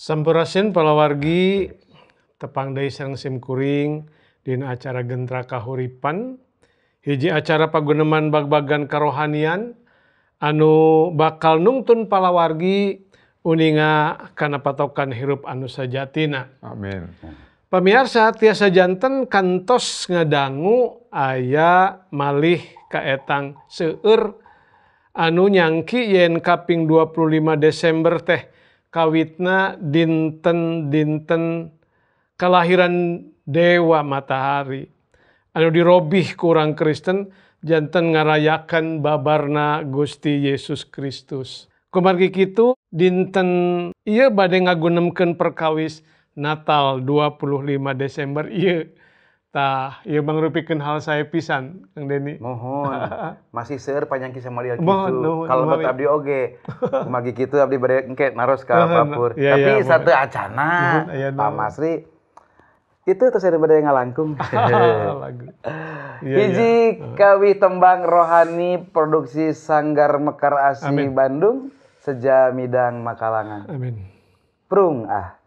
Sampurasun palawargi tepang deui sareng simkuring dina acara Gentra Kahuripan, hiji acara paguneman bag-bagan karohanian anu bakal nungtun palawargi uninga kana patokan hirup anu sajatina. Amin. Pamirsa tiasa janten kantos ngadangu aya malih kaetang seueur anu nyangki yen kaping 25 Desember teh kawitna dinten kelahiran Dewa Matahari. Anu dirobih ku urang Kristen janten ngarayakan babarna Gusti Yesus Kristus. Kumargi kitu dinten ieu bade ngagunemkeun perkawis Natal 25 Desember ieu. Tah, ieu mangrupikeun hal sae pisan, Kang Deni. Mohon. Masih seueur panjang kisah Maria kitu. Mohon, Kalau buat abdi oge. Kumargi kitu abdi bade engke naros ka Papur. Tapi sateu acana. Pak Masri itu terus ada bade ngalangkung. Lagu. Hiji kawih tembang rohani produksi Sanggar Mekar Asih Bandung Sejamidang Makalangan. Amin. Prung ah.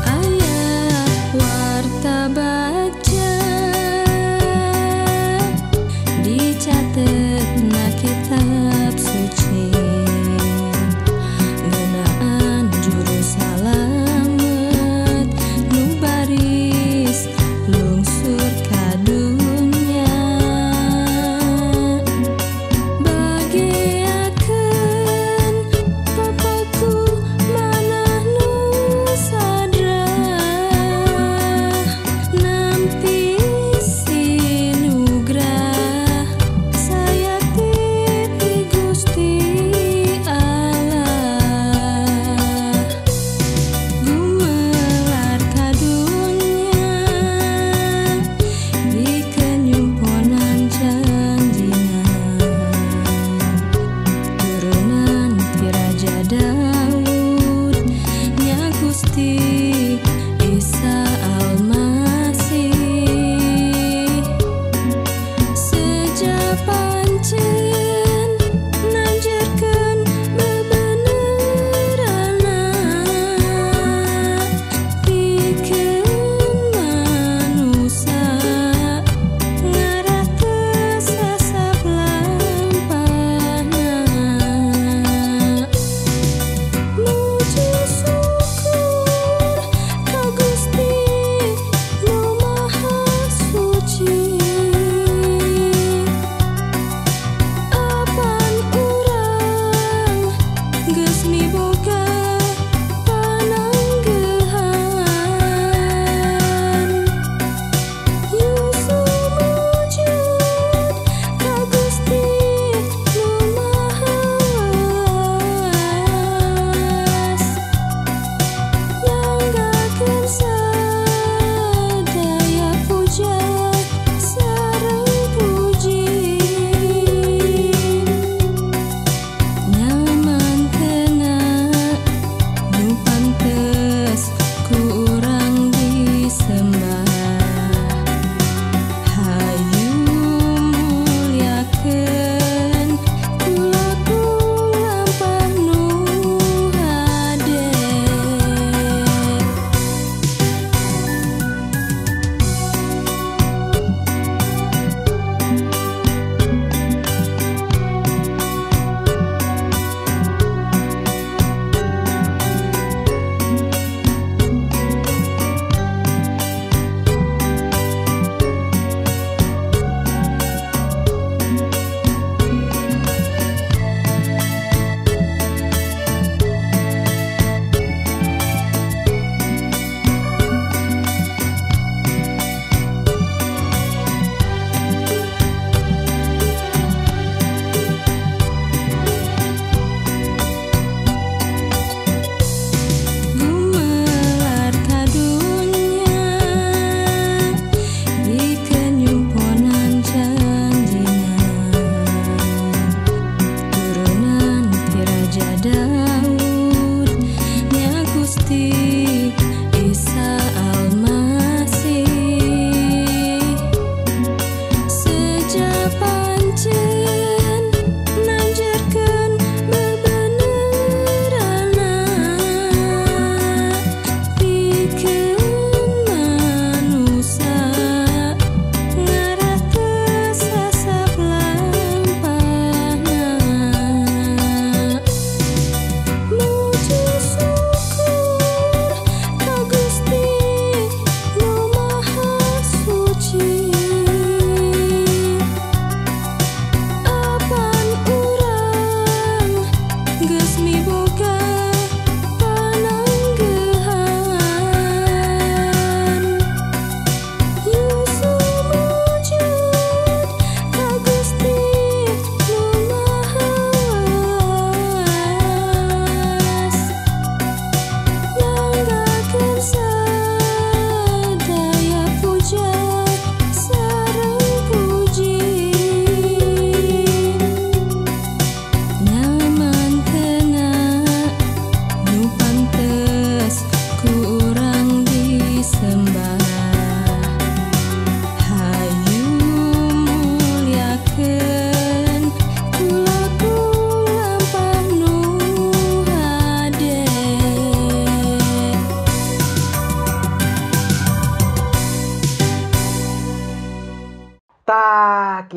Ayah warta baca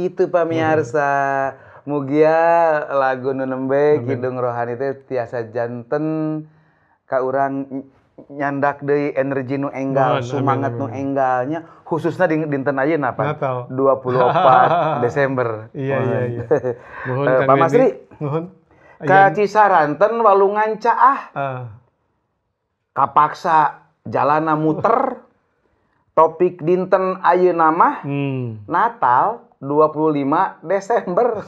kitu pamirsa. Mugia lagu nu nembe Kidung Rohani teh tiasa janten ka urang nyandak deui energi nu enggal, semangat nu enggalnya khususnya dinten ayeuna Pak. 24 Desember. Iya. Pak Masri. Ka Cisaranten Walungan Caah. Kapaksa jalana muter. Topik dinten ayeuna mah Natal 25 Desember.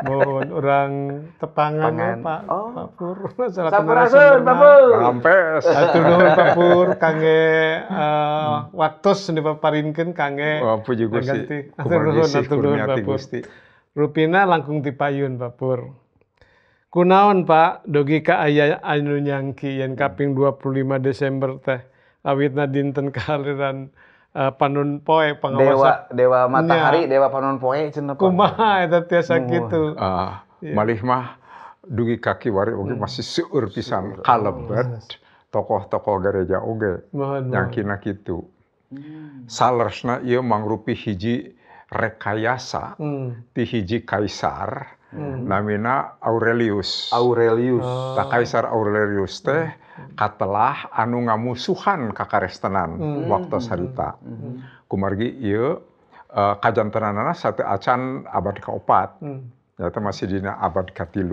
Mohon orang tepangan Pak Pur. Sampurasun Pak Pur. Rampes. Atur nuhun Pak Pur kangge waktos dipaparinkeun kangge puji Gusti. Atur nuhun Pak Pur. Rupina langkung tipayun Pak Pur. Kunaon Pak dogi ka aya anu nyangki yen kaping 25 Desember teh awitna dinten kehadiran Panon Poe pangawasa dewa matahari dewa Panon Poe cenah kumaha eta tiasa kitu malih mah dugi kaki wari oge masih seueur pisan kalebet tokoh-tokoh gereja oge nyangkina kitu saleresna ieu mangrupi hiji rekayasa ti hiji kaisar namina Aurelius. Kaisar Aurelius teh katelah anu ngamusuhan kakarestenan waktu sarita. Kumargi ieu kajantenanana sate acan abad ka-4. Nyata masih dina abad ka-3.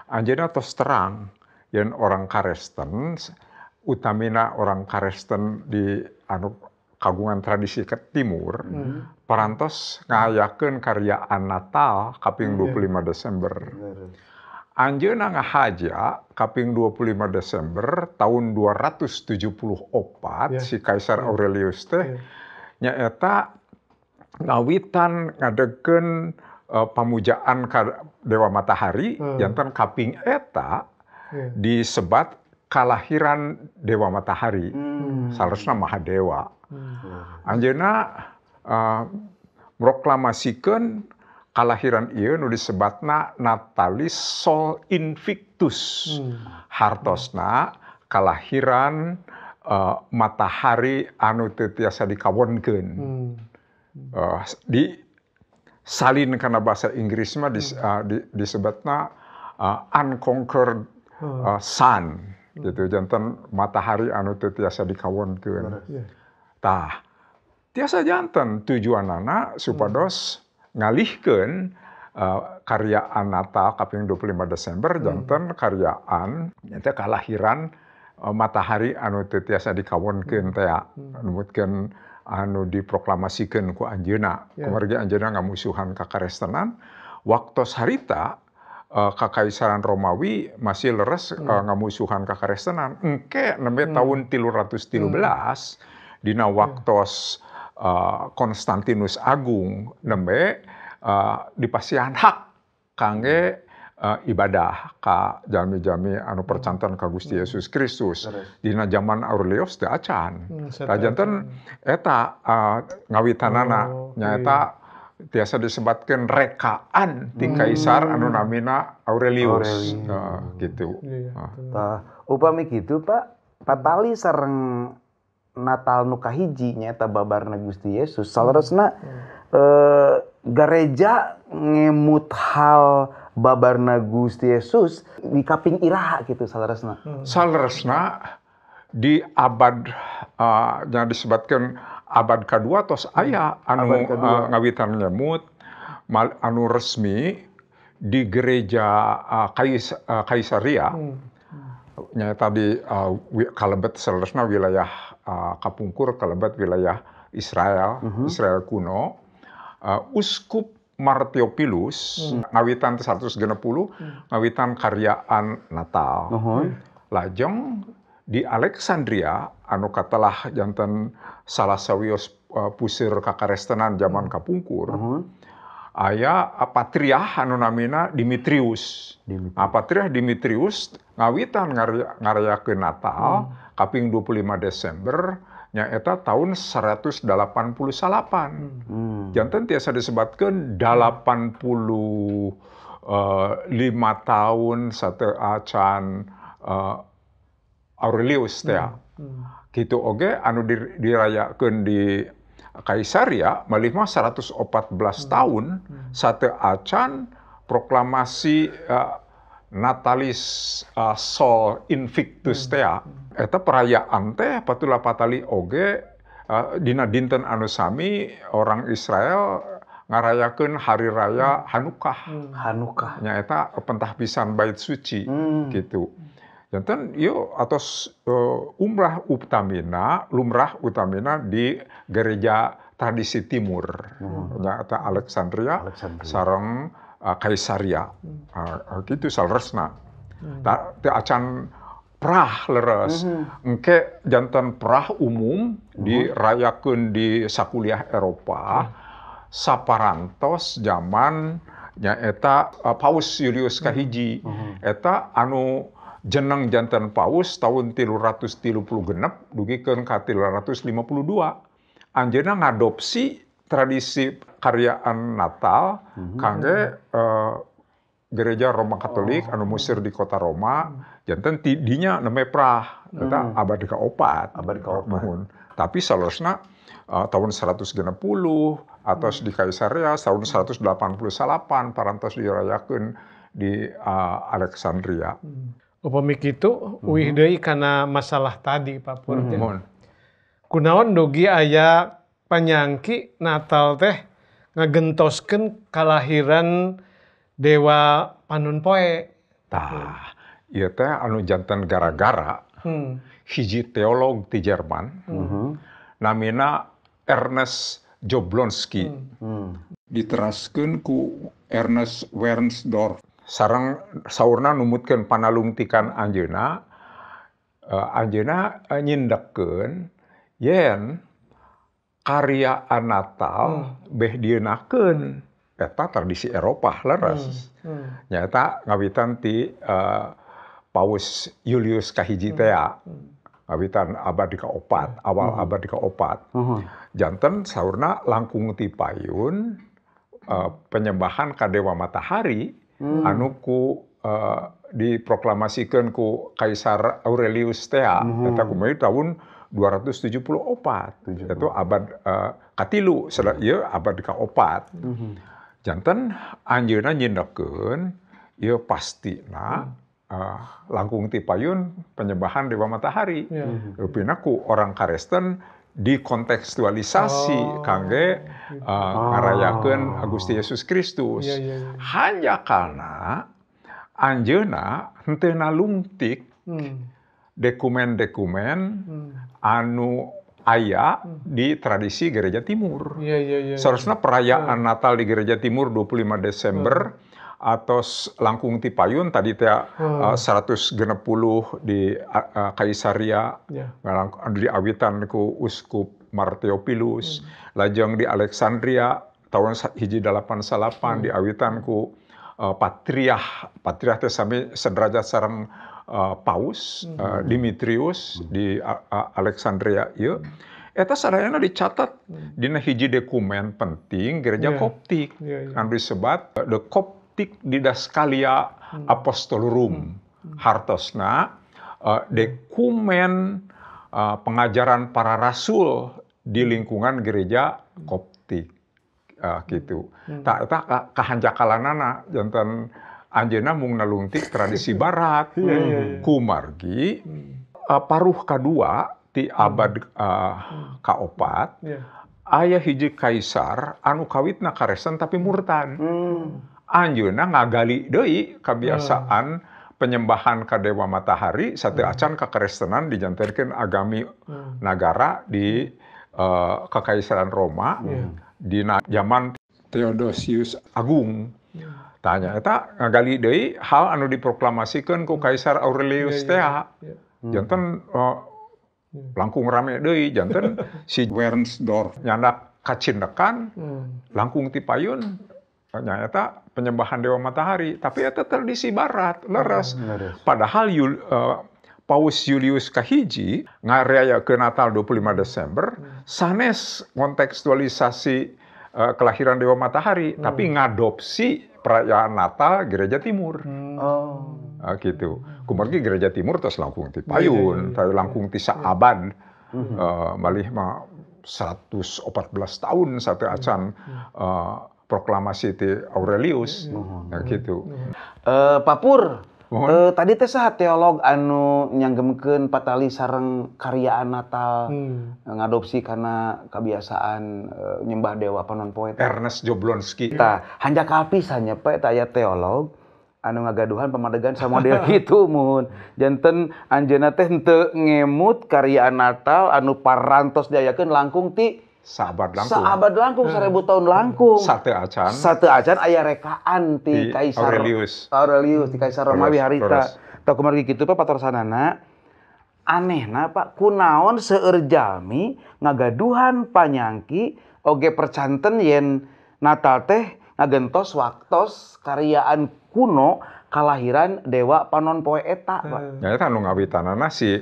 Anjeunna tos terang yen orang Karesten utamina orang Karesten di anu kagungan tradisi ke timur parantos ngayakeun karyaan Natal kaping 25 Desember. Anjeunna ngahaja kaping 25 Desember tahun 274 si Kaisar Aurelius teh nyaeta ngawitan ngadegeun pamujaan ka Dewa Matahari janten kaping eta disebat kalahiran Dewa Matahari. Saresna Mahadewa. Anjeunna proklamasikan kalahiran ieu nu disebatna Natalis Sol Invictus. Hartosna kalahiran matahari anu teu tiasa dikawonkeun. Di salin kana bahasa Inggris mah disebutna unconquered sun gitu janten matahari anu teu tiasa dikawonkeun. Tah tiasa janten tujuanana supados ngalihkeun karyaan Natal kaping 25 Desember janten karyaan nyata kalahiran matahari anu teu tiasa dikawonkeun teh numutkeun anu diproklamasikan ku anjeunna. Kumargi anjeunna ngamusuhan kakarestenan waktos harita Kakaisaran Romawi masih leres ngamusuhan kakarestenan. Engke nembe tahun 313 dina waktos Konstantinus Agung nembe dipasihan hak kangge ibadah ka jalmi-jalmi anu percantan ka Gusti Yesus Kristus. Dina zaman Aurelius teu acan. Janten eta ngawitanana nyaeta tiasa disebutkeun rekaan ti kaisar anu namina Aurelius. Gitu. Tah upami kitu Pak, patali sareng Natal nu kahiji nyaeta babarna Gusti Yesus. Saleresna gereja ngemut hal babarna Gusti Yesus di kaping iraha gitu saleresna. Saleresna di abad yang disebutkan abad kedua tos aya anu ngawitan ngemut anu resmi di gereja Kaisaria. Nyata di kalebet saleresna wilayah kapungkur kalebet wilayah Israel, Israel kuno. Uskup Martiopilus ngawitan 160 ngawitan karyaan Natal. Lajeng di Alexandria anu katelah janten salah sawios puseur kakarestenan zaman kapungkur. Aya patriarh anu namina Dimitrius. Patriarh Dimitrius ngawitan ngarayakeun Natal kaping 25 Desember nyaeta tahun 188. Janten tiasa disebutkeun 85 tahun sateu acan Aurelius teh. Kitu oge anu dirayakeun di Kaisaria malih mah 114 tahun sate acan proklamasi Natalis Sol Invictus teh eta perayaan teh patula patali oge dina dinten anu sami orang Israel ngarayakeun hari raya Hanukkah. Hanukkah. Nya eta pentah pisan bait suci gitu. Janten ieu atos lumrah utamina di gereja tradisi timur. Nya eta Alexandria. Sareng Kaisaria. Gitu salresna. Teu acan prah leres. Engke janten prah umum dirayakeun di sakuliah Eropa. Saparantos zaman nyaeta Paus Julius kahiji. Eta anu jeneng janten Paus tahun 336 dugikeun ka 352. Anjeunna ngadopsi tradisi karyaan Natal kangge gereja Roma Katolik anu musir di kota Roma. Janten dinya neme prah eta abad ka-4. Tapi salosna tahun 160 atos di Kaisaria tahun 188 parantos dirayakeun di Alexandria. Upami kitu uih deui kana masalah tadi Pak Pur. Kunaon dugi aya panyangki Natal teh ngagentoskeun kalahiran Dewa Panunpoe. Tah, ieu teh anu janten gara-gara hiji teolog ti Jerman namina Ernest Jablonski. Diteraskeun ku Ernest Wernsdorf. Sareng saurna numutkeun panalungtikan anjeunna, anjeunna nyindekeun yen karyaan Natal beh dienakeun eta tradisi Eropa leres. Nyata ngawitan ti Paus Julius kahiji teh ngawitan abad ka-4, awal abad ka-4. Janten saurna langkung ti payun penyembahan ka Dewa Matahari anu ku diproklamasikan ku Kaisar Aurelius teh eta kumaha tahun 274. Itu abad katilu setelah ieu abad ka-4. Janten anjeunna nyindekeun ieu pastina langkung ti payun penyembahan Dewa Matahari. Rupina ku orang Kristen dikontekstualisasi kangge ngarayakeun Gusti Yesus Kristus. Hanya karena anjeunna henteu nalungtik dokumen-dokumen anu aya di tradisi Gereja Timur. Seharusnya perayaan Natal di Gereja Timur 25 Desember atau langkung ti payun tadi teh 160 di Kaisaria diawitan ku Uskup Marteopilus, lajeng di Alexandria tahun 188 diawitan ku Patriarh teh sami sederajat sareng Paus Dimitrius di Alexandria ieu. Eta sadayana dicatat dina hiji dokumen penting gereja Koptik anu disebat The Coptic Didaskalia Apostolorum. Hartosna dokumen pengajaran para rasul di lingkungan gereja Koptik gitu. Tak kahanjakalanana janten anjeunna mung nalungtik tradisi barat. Kumargi paruh kadua ti abad ka-4 aya hiji kaisar anu kawitna karesten tapi murtad. Anjeunna ngagali deui kabiasaan penyembahan ka Dewa Matahari sateu acan kakrestenan dijantenkeun agami nagara di Kekaisaran Roma dina zaman Theodosius Agung. Tanya eta ngagali deui hal anu diproklamasikan ku Kaisar Aurelius teh. Janten langkung rame deui janten si Wernsdorf nyandak kacindekan langkung ti payun nyata penyembahan Dewa Matahari, tapi eta tradisi barat leres. Padahal Paus Julius kahiji ngarayakeun Natal 25 Desember sanes kontekstualisasi kelahiran Dewa Matahari, tapi ngadopsi perayaan Natal Gereja Timur. Gitu. Kumargi Gereja Timur tos langkung ti payun, langkung ti saabad. Malih mah 114 tahun satu acan proklamasi ti Aurelius gitu. Pak Pur, Mohon. tadi teh saha teolog anu nyanggemkeun patali sareng karyaan Natal ngadopsi karena kebiasaan nyembah dewa panon poe teh. Ernest Jablonski. Tah, hanjak kapisan nya Pak eta aya teolog anu ngagaduhan pamadegan samodel kitu mun. Janten anjeunna teh henteu ngemut karyaan Natal anu parantos diayakeun langkung ti Sahabat langkung. saabad langkung 1000 tahun langkung. Sate acan. Satu acan aya rekaan ti Kaisar Aurelius ti Kaisar Romawi harita. Tah kumaha kitu Pak patorsanana anehna Pak kunaon seueur jalmi ngagaduhan panyangki oge percanten yen Natal teh ngagentos waktos karyaan kuno kalahiran dewa panon poe eta Pak. Ya eta anu ngawitanana si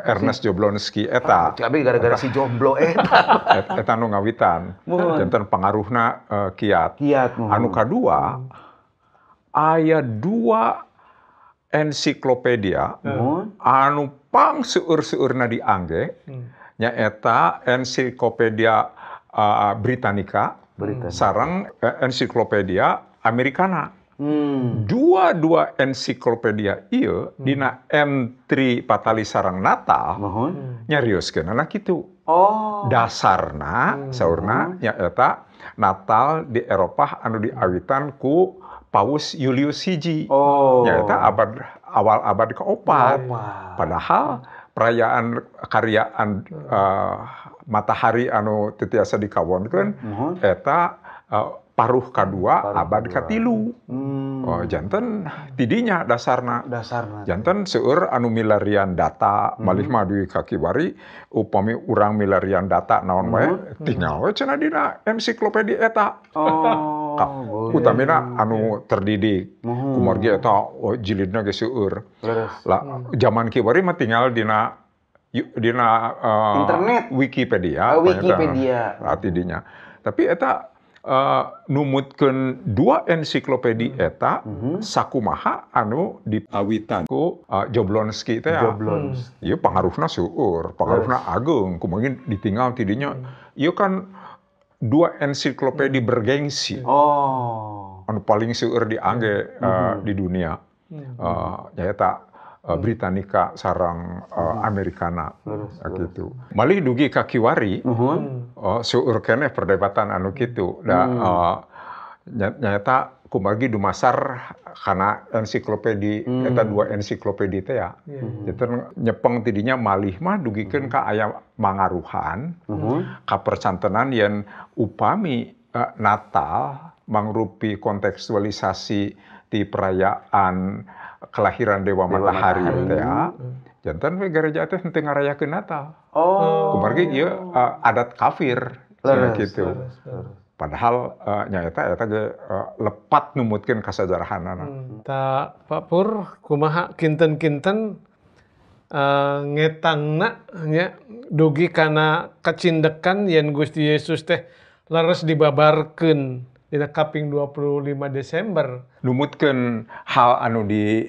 Ernest Jablonski eta. Tapi gara-gara si jomblo eta. Eta anu ngawitan. Janten pangaruhna kiat. Kiat Anu kadua aya 2 ensiklopedia anu pang seueur-seueurna diangge nyaeta ensiklopedia Britannica sareng ensiklopedia Americana. Dua ensiklopedia ieu dina entri patali sareng Natal nyarioskeunana kitu. Dasarna saurna nyaeta Natal di Eropah anu diawitan ku Paus Julius hiji. Nyaeta awal abad ke-4. Padahal perayaan karyaan matahari anu teu tiasa dikawonkeun eta paruh kadua abad katilu. Janten tidinya dasarna. Janten seueur anu milarian data malih mah di kakiwari upami urang milarian data naon wae tinggal we cenah dina ensiklopedia eta. Utamina anu terdidik. Kumargi eta jilidna ge seueur. Lah zaman kiwari mah tinggal dina internet Wikipedia. Tidinya. Tapi eta numutkeun 2 ensiklopedia eta sakumaha anu diawitan ku Jablonski teh. Ieu pangaruhna seueur, pangaruhna ageung kumaha ditinggal tidinya. Ieu kan 2 ensiklopedia bergengsi. Anu paling seueur diangge di dunia. Nyaeta Britannica sareng Americana gitu. Malih dugi ka kiwari seueur keneh perdebatan anu kitu. Da nyaeta kumargi dumasar kana ensiklopedia eta 2 ensiklopedia teh ya. Janten nyepeng tidinya malih mah dugikeun ka aya mangaruhan ka percantenan yen upami Natal mangrupi kontekstualisasi ti perayaan kelahiran dewa matahari teh ya. Janten we gereja teh henteu ngarayakeun Natal. Kumargi ieu adat kafir kitu. Padahal nyaeta eta ge lepat numutkeun kasajarahanana. Ta Pak Pur kumaha kinten-kinten ngetangna nya dugi kana kacindekan yen Gusti Yesus teh leres dibabarkeun dina kaping 25 Desember. Numutkeun hal anu di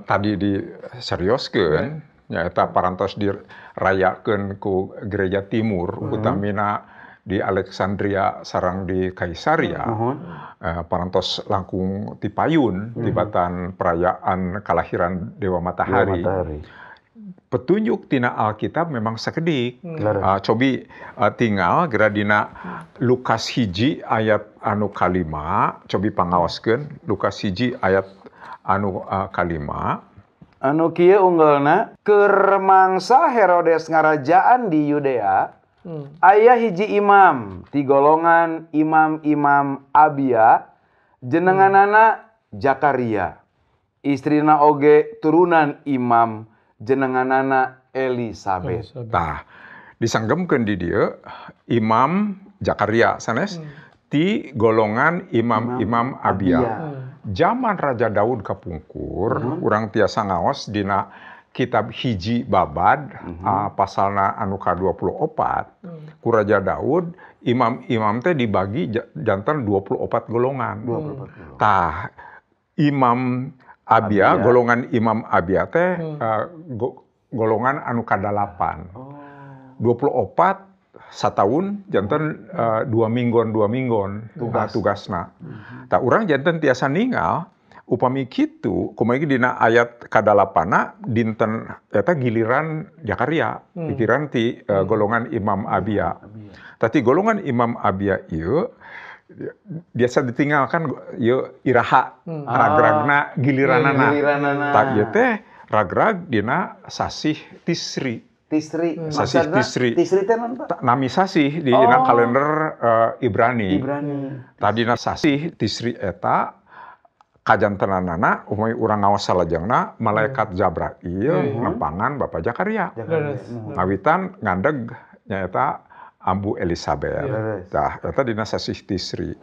tadi diserioskeun nyaeta parantos dirayakeun ku gereja timur utamina di Alexandria sareng di Kaisaria. Parantos langkung ti payun tibatan perayaan kalahiran dewa matahari. Petunjuk tina Alkitab memang sakedik. Cobi tinggal geura dina Lukas hiji ayat anu kalima, cobi pangaoskeun Lukas hiji ayat anu kalima. Anu kieu unggalna keur mangsa Herodes ngarajaan di Yudea aya hiji imam ti golongan imam-imam Abia jenenganana Zakaria. Istrina oge turunan imam jenenganana Elisabet. Tah, disanggemkeun di dieu Imam Zakaria sanes ti golongan imam-imam Abia. Zaman Raja Daud kapungkur, urang tiasa ngaos dina kitab hiji babad pasalna anu ka-24 ku Raja Daud imam-imam teh dibagi janten 24 golongan. Tah, imam Abia, golongan imam Abia teh golongan anu ka-8. 24 satahun janten 2 minggon tugasna. Tah urang janten tiasa ninggal upami kitu kumaha dina ayat kadalapana dinten eta giliran Jakaria, pikiran ti golongan Imam Abia. Tati golongan Imam Abia ieu biasa ditinggalkan ieu iraha ragragna giliranana. Tak ieu teh ragrag dina sasih Tisri. Sasih Tisri. Tisri teh naon, Pak? Nami sasih di kalender Ibrani. Tadina sasih Tisri eta kajantenanana umumnya urang ngaos salajengna malaikat Jabrail nempangan Bapak Jakaria. Ngawitan ngandeg nyaeta Ambu Elisabet. Tah eta dina sasih Tisri.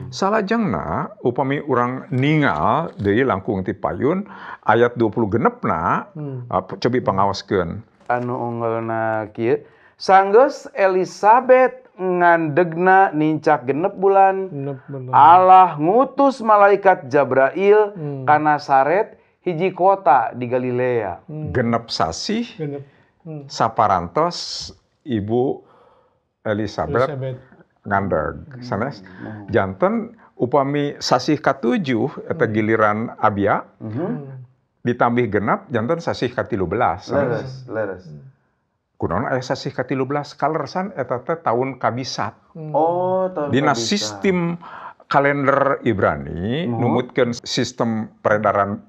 Salajengna upami urang ningal deui langkung ti payun ayat 20 genepna cobi pangaoskeun. Anu unggalna kieu sanggeus Elisabet ngandegna nincak genep bulan Allah ngutus malaikat Jabrail ka Nazaret hiji kota di Galilea. Genep sasih saparantos Ibu Elisabet ngandeg sanes janten upami sasih ka-7 eta giliran Abia ditambih genep janten sasih ka-13 Leres. kunaon aya sasih ka-13 kalersan eta teh taun kabisat. Tahun Dina kabisat. sistem kalender Ibrani numutkeun sistem peredaran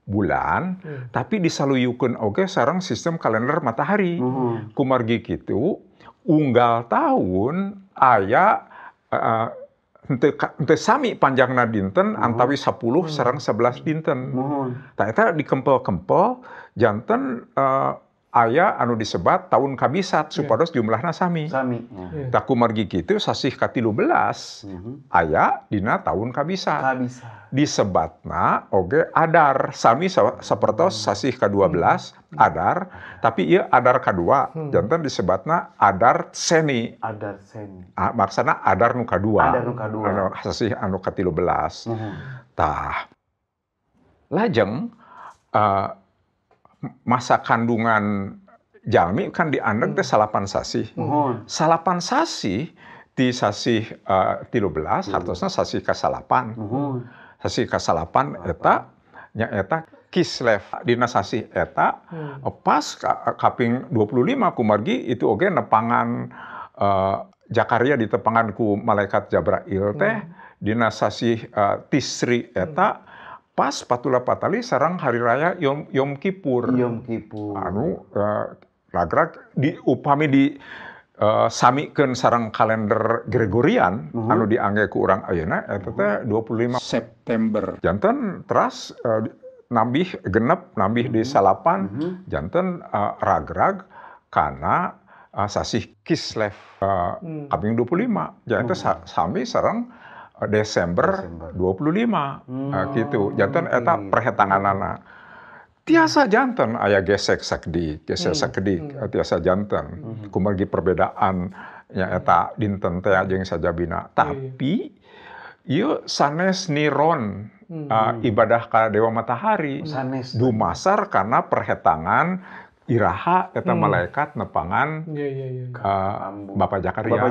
bulan tapi disaluyukeun oge sareng sistem kalender matahari. Kumargi kitu unggal tahun aya henteu sami panjangna dinten antawi 10 sareng 11 dinten. Tah eta dikempel-kempel janten aya anu disebat tahun kabisat supados jumlahna sami. Tah kumargi kitu sasih ka-13 aya dina tahun kabisat. Disebatna oge Adar sami sapertos sasih ka-12 Adar tapi ieu Adar kadua janten disebatna Adar Seni. Maksana Adar nu kadua. Anu sasih anu ka-13. Tah lajeng masa kandungan jalmi kan diandeg teh salapan sasih. Salapan sasih ti sasih 13 hartosna sasih ka-salapan. Sasih ka-salapan eta nyaeta Kislev dina sasih eta pas kaping 25 kumargi itu oge nepangan Jakaria ditepangan ku malaikat Jabrail teh dina sasih Tisri eta pas patula patali sareng hari raya Yom Kippur. Anu ragrag upami di samikeun sareng kalender Gregorian anu diangge ku urang ayeuna eta teh 25 September. Janten teras nambih genep nambih di salapan janten ragrag kana sasih Kislev kaping 25. Janten sami sareng Desember 25 gitu. Janten eta perhetanganana. Tiasa janten aya gesek sakdik tiasa janten. Kumargi perbedaan eta dinten teh jeung sajabina. Tapi ieu sanes niron ibadah ka Dewa Matahari. Dumasar kana perhetangan iraha eta malaikat nepangan Bapak Jakaria.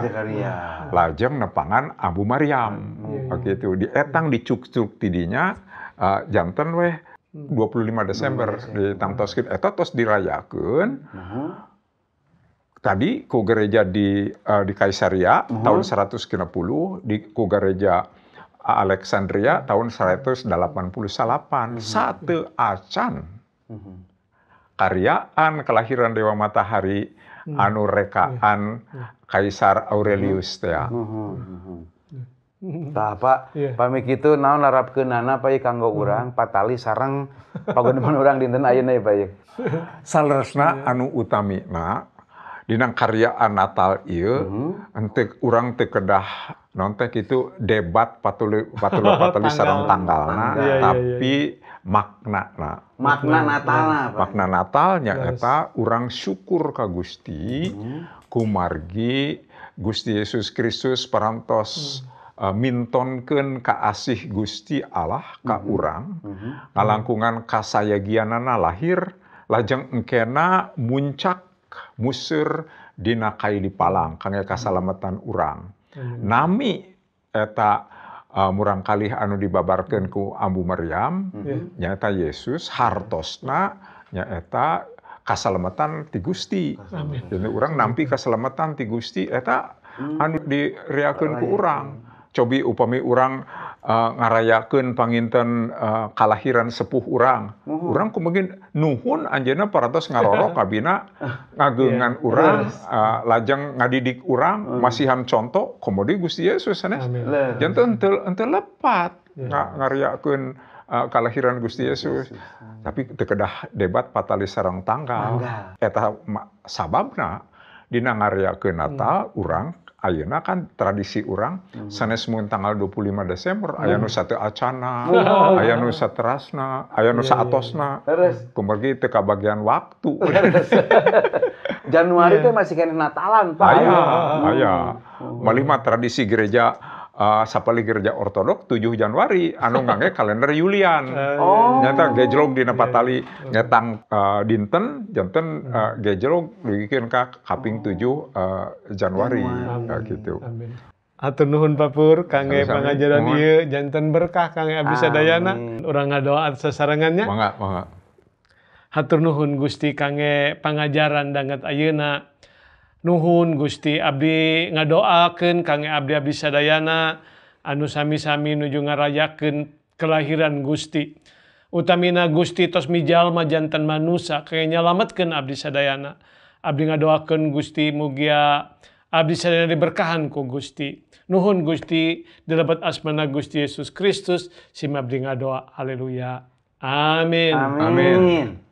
Lajeng nepangan Abu Maryam. Begitu dietang dicuk-cuk tidinya janten weh 25 Desember ditangtoskeun eta tos dirayakeun. Tadi ku gereja di Kaisaria tahun 160 ku gereja Alexandria tahun 188. Satu acan karyaan kelahiran Dewa Matahari anu rekaan Kaisar Aurelius teh. Tah Pak, pami kitu naon larapkeunana Pak kanggo urang patali sareng pagunungan urang dinten ayeuna Pak ieu. Saleresna anu utamina dina karyaan Natal ieu henteu urang teu kedah naon teh kitu debat patuli sareng tanggalna tapi makna Natalnya eta urang syukur ka Gusti kumargi Gusti Yesus Kristus parantos mintonkeun kaasih Gusti Allah ka urang ngalangkungan kasayagianana lahir lajeng engkena muncak museur dina kaili palang kangge kasalamatan urang. Nami eta murang kalih anu dibabarkeun ku Ambu Maryam nyaeta Yesus hartosna nyaeta kasalamatan ti Gusti. Jadi urang nampi kasalamatan ti Gusti eta anu diriakeun ku urang. Cobi upami urang ngarayakeun panginten kalahiran sepuh urang. Urang kumaha nuhun anjeunna parantos ngaroro kabina ngageungan urang, lajeng ngadidik urang, masihan contoh komodi Gusti Yesus sanes. Janten henteu lepat ngariakeun kalahiran Gusti Yesus. Tapi teu kedah debat patali sareng tanggal. Eta sababna dina ngariakeun Natal urang ayeuna kan tradisi urang sanes mun tanggal 25 Desember aya nu sateu acana, aya nu saterasna, aya nu saatosna. Kumargi teu kabagian waktu. Januari teh masih kena Natalan, Pak. Aya. Malih mah tradisi gereja sapali gereja ortodok 7 Januari anu ngangge kalender Yulian. Nyata gejlog dina patali ngetang dinten janten gejlog dugikeun ka kaping 7 Januari gitu. Atur nuhun Papur kangge pangajaran ieu janten berkah kangge abdi sadayana. Urang ngadoa sasarengannya. Mangga. Hatur nuhun Gusti kangge pangajaran dangat ayeuna. Nuhun Gusti abdi ngadoakeun kangge abdi-abdi sadayana anu sami-sami nuju ngarayakeun kelahiran Gusti. Utamina Gusti tos mijalma janten manusa kangge nyalametkeun abdi sadayana. Abdi ngadoakeun Gusti mugia abdi sadayana diberkahan ku Gusti. Nuhun Gusti dilebet asmana Gusti Yesus Kristus sim abdi ngadoa. Haleluya. Amin. Amin.